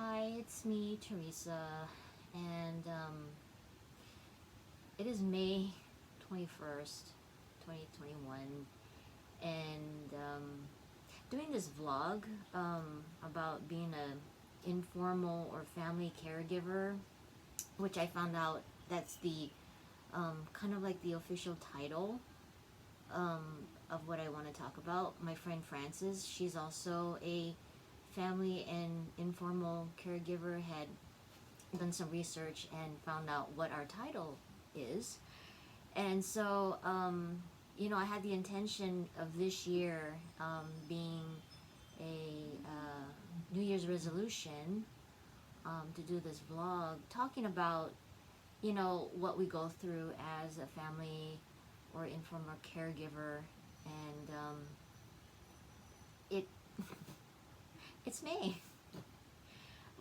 Hi, it's me, Teresa, and it is May 21st, 2021, and doing this vlog about being a informal or family caregiver, which I found out that's the kind of like the official title um, of what I want to talk about. My friend Frances, she's also a family and informal caregiver, had done some research and found out what our title is. And so, I had the intention of this year being a New Year's resolution to do this vlog talking about, what we go through as a family or informal caregiver. And it it's May.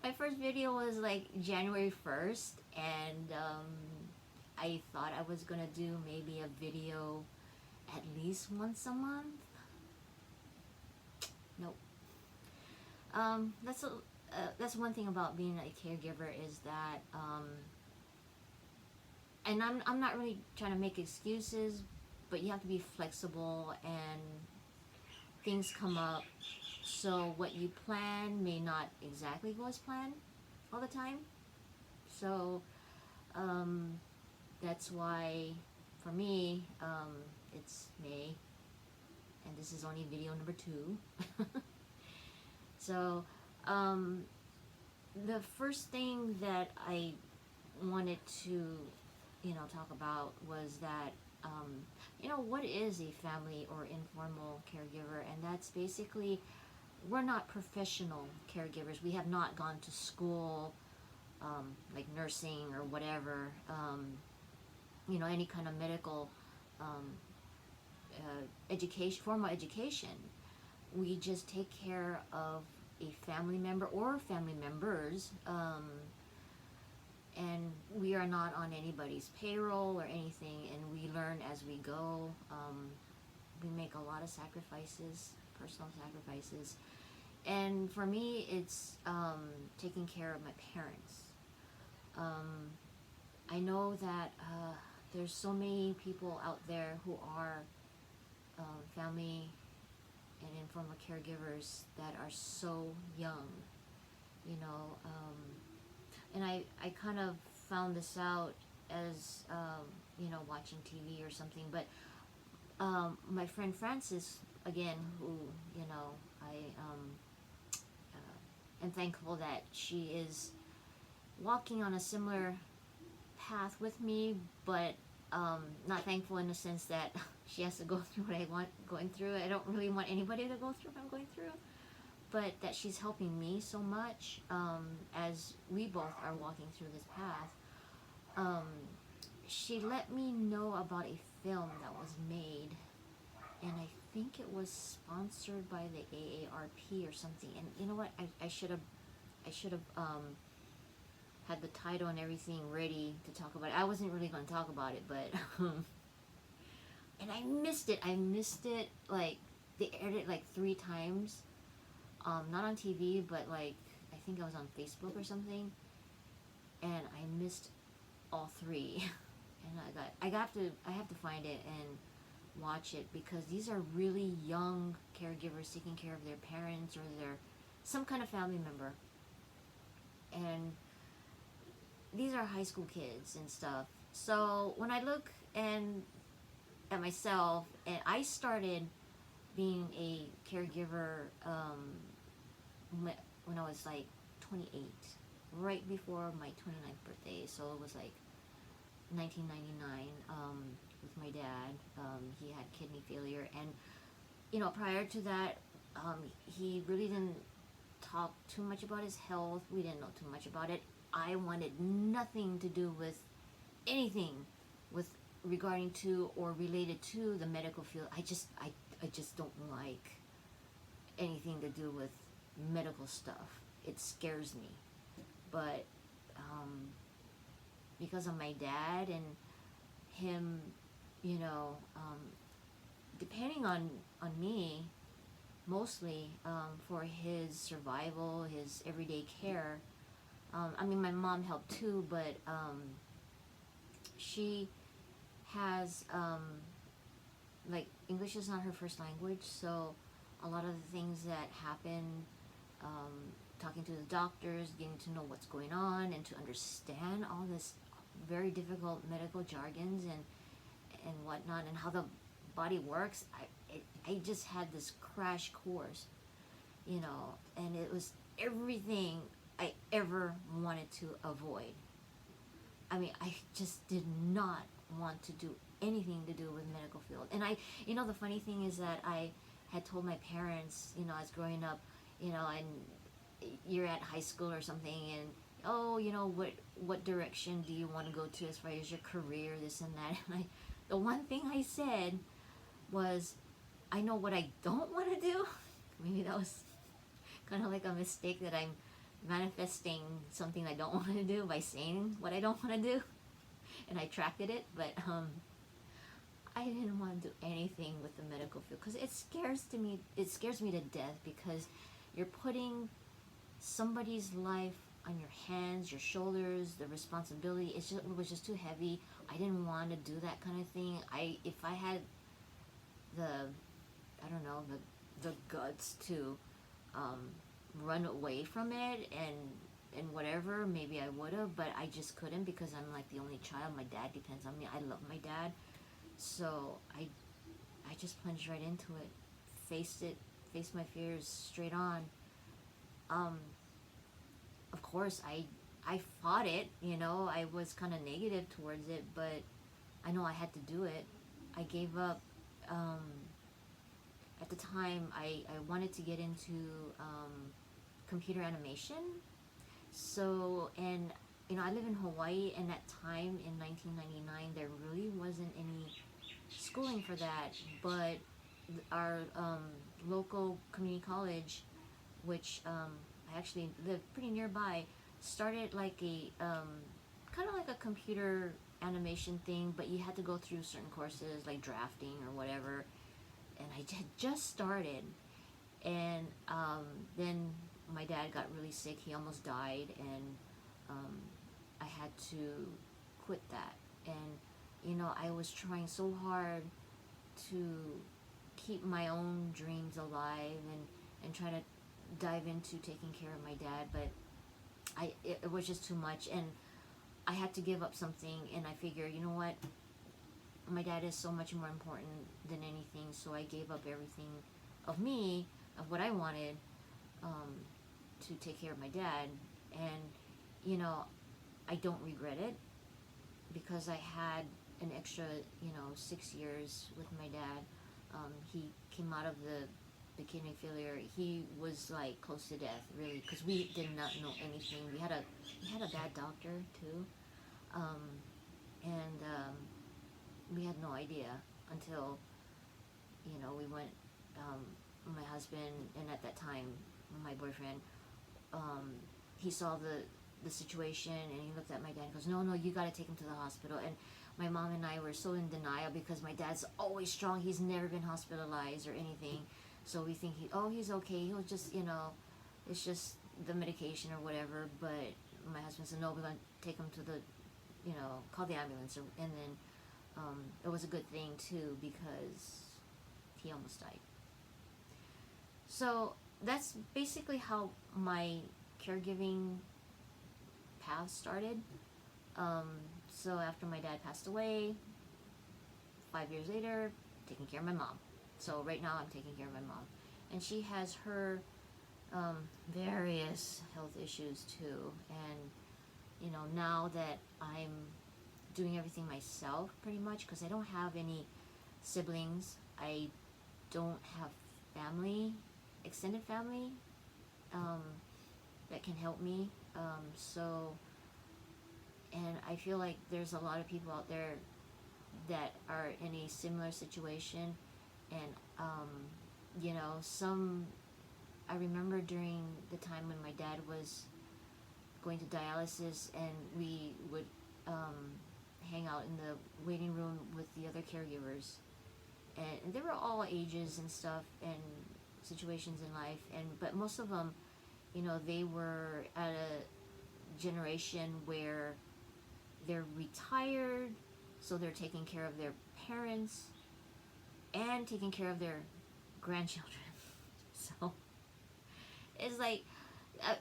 My first video was like January 1st, and I thought I was gonna do maybe a video at least once a month. Nope. That's one thing about being a caregiver is that, and I'm not really trying to make excuses, but you have to be flexible, and things come up. So what you plan may not exactly go as planned all the time. So that's why for me it's May, and this is only video number 2. So the first thing that I wanted to talk about was that what is a family or informal caregiver. And that's basically, we're not professional caregivers. We have not gone to school, like nursing or whatever, any kind of medical education, formal education. We just take care of a family member or family members, and we are not on anybody's payroll or anything, and we learn as we go. We make a lot of sacrifices, personal sacrifices. And for me, it's taking care of my parents. I know that there's so many people out there who are family and informal caregivers that are so young, and I kind of found this out as, watching TV or something. But my friend Frances, again, who, I am thankful that she is walking on a similar path with me, but not thankful in the sense that she has to go through what I want going through. I don't really want anybody to go through what I'm going through, but that she's helping me so much as we both are walking through this path. She let me know about a film that was made, and I think it was sponsored by the AARP or something. And you know what? I should have had the title and everything ready to talk about it. I wasn't really going to talk about it, but and I missed it. Like, they aired it like 3 times. Not on TV, but like, I think I was on Facebook or something, and I missed all 3. And I have to find it and watch it, because these are really young caregivers taking care of their parents or some kind of family member. And these are high school kids and stuff. So when I look at myself, and I started being a caregiver when I was like 28, right before my 29th birthday. So it was like 1999, with my dad. He had kidney failure, and prior to that, he really didn't talk too much about his health. We didn't know too much about it. I wanted nothing to do with anything with regarding to or related to the medical field. I just don't like anything to do with medical stuff. It scares me. But because of my dad and him, depending on me mostly for his survival, his everyday care. I mean, my mom helped too, but she has like English is not her first language, so a lot of the things that happen, um, talking to the doctors, getting to know what's going on, and to understand all this very difficult medical jargons and whatnot, and how the body works. I just had this crash course, you know, and it was everything I ever wanted to avoid. I mean, I just did not want to do anything to do with medical field. And the funny thing is that I had told my parents, as growing up, and you're at high school or something, and oh, what direction do you want to go to as far as your career, this and that. And the one thing I said was, I know what I don't want to do. Maybe that was kind of like a mistake, that I'm manifesting something I don't want to do by saying what I don't want to do, and I attracted it. But I didn't want to do anything with the medical field because it scares me to death, because you're putting somebody's life on your hands, your shoulders. The responsibility, it was just too heavy. I didn't want to do that kind of thing. If I had the guts to run away from it and whatever, maybe I would have, but I just couldn't, because I'm like the only child. My dad depends on me. I love my dad, so I just plunged right into it, faced my fears straight on. Of course, I fought it. I was kind of negative towards it, but I know I had to do it. I gave up. At the time, I wanted to get into computer animation. So, and I live in Hawaii, and at time in 1999, there really wasn't any schooling for that. But our local community college, which I actually live pretty nearby, started like a kind of like a computer animation thing, but you had to go through certain courses like drafting or whatever. And I had just started, and then my dad got really sick. He almost died, and I had to quit that. And I was trying so hard to keep my own dreams alive, and try to dive into taking care of my dad, but it was just too much, and I had to give up something. And I figured, you know what, my dad is so much more important than anything, so I gave up everything of me, of what I wanted, to take care of my dad. And I don't regret it, because I had an extra 6 years with my dad. He came out of the kidney failure. He was like close to death, really, because we did not know anything. We had a bad doctor too, and we had no idea until we went. My husband, and at that time my boyfriend, he saw the situation, and he looked at my dad and goes, no, you got to take him to the hospital. And my mom and I were so in denial, because my dad's always strong. He's never been hospitalized or anything. So we think he's okay. He'll just, it's just the medication or whatever. But my husband said, no, we're going to take him to the, call the ambulance. And then it was a good thing too, because he almost died. So that's basically how my caregiving path started. So after my dad passed away, 5 years later, taking care of my mom. So right now I'm taking care of my mom, and she has her various health issues too. And now that I'm doing everything myself pretty much, because I don't have any siblings, I don't have family, extended family, that can help me. And I feel like there's a lot of people out there that are in a similar situation. And I remember during the time when my dad was going to dialysis, and we would hang out in the waiting room with the other caregivers, and they were all ages and stuff, and situations in life, but most of them, they were at a generation where they're retired, so they're taking care of their parents and taking care of their grandchildren. So it's like, uh,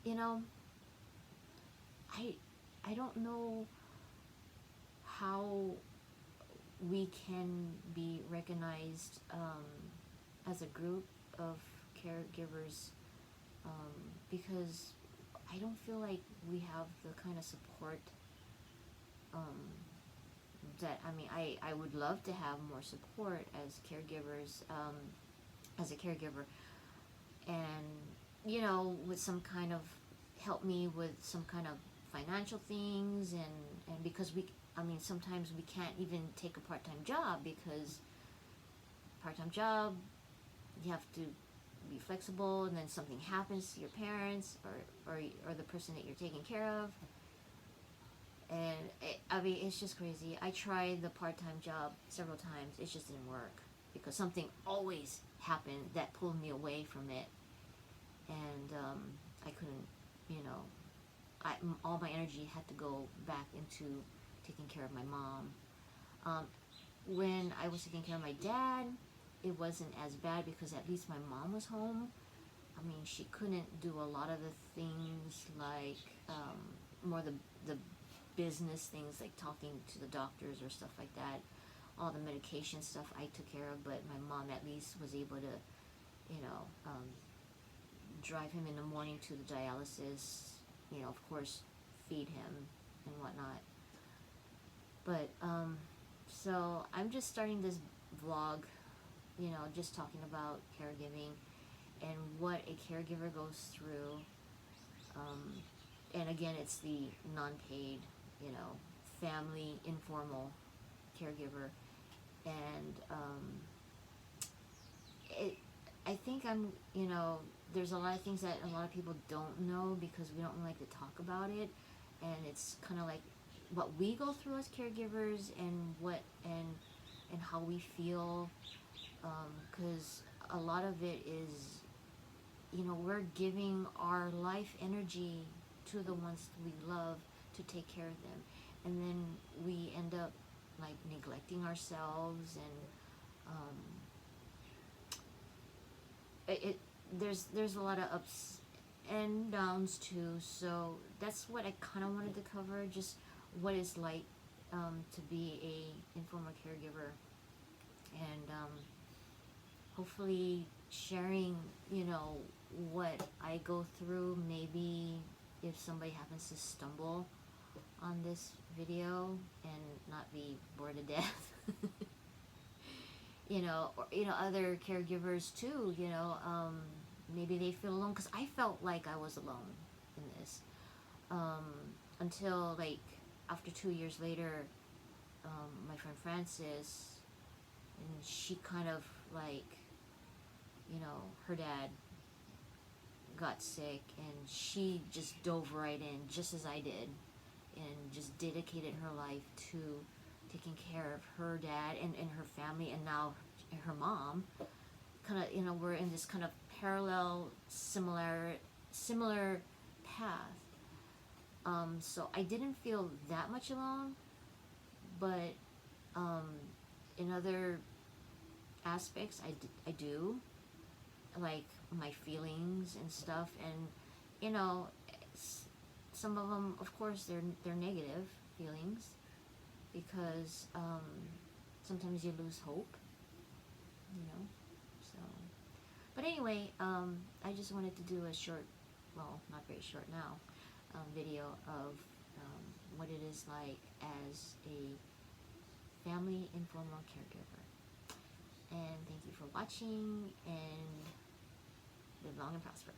you know, I I don't know how we can be recognized as a group of caregivers, because I don't feel like we have the kind of support um, that, I mean, I would love to have more support as caregivers, as a caregiver, and with some kind of help me with some kind of financial things, and because I mean, sometimes we can't even take a part-time job, because part-time job, you have to be flexible, and then something happens to your parents, or the person that you're taking care of, and I mean, it's just crazy. I tried the part-time job several times. It just didn't work, because something always happened that pulled me away from it, and I couldn't, all my energy had to go back into taking care of my mom. When I was taking care of my dad, it wasn't as bad, because at least my mom was home. I mean, she couldn't do a lot of the things, like more the business things, like talking to the doctors or stuff like that. All the medication stuff I took care of, but my mom at least was able to, drive him in the morning to the dialysis, of course, feed him and whatnot. But, so I'm just starting this vlog, just talking about caregiving and what a caregiver goes through. And again, it's the non-paid, family, informal caregiver. And I think there's a lot of things that a lot of people don't know, because we don't like to talk about it. And it's kind of like what we go through as caregivers, and and how we feel, because a lot of it is, we're giving our life energy to the ones we love to take care of them, and then we end up like neglecting ourselves, and there's a lot of ups and downs too. So that's what I kind of wanted to cover, just what it's like to be a informal caregiver, and hopefully sharing what I go through. Maybe if somebody happens to stumble on this video and not be bored to death, or other caregivers too, maybe they feel alone, because I felt like I was alone in this, until like after 2 years later, my friend Frances, and she kind of like, her dad got sick, and she just dove right in, just as I did, and just dedicated her life to taking care of her dad and her family, and now her mom. Kind of, we're in this kind of parallel, similar path. So I didn't feel that much alone, but in other aspects, I do, like my feelings and stuff, and some of them, of course, they're negative feelings, because sometimes you lose hope, so. But anyway, I just wanted to do a short, well, not very short now, video of what it is like as a family informal caregiver. And thank you for watching, and live long and prosper.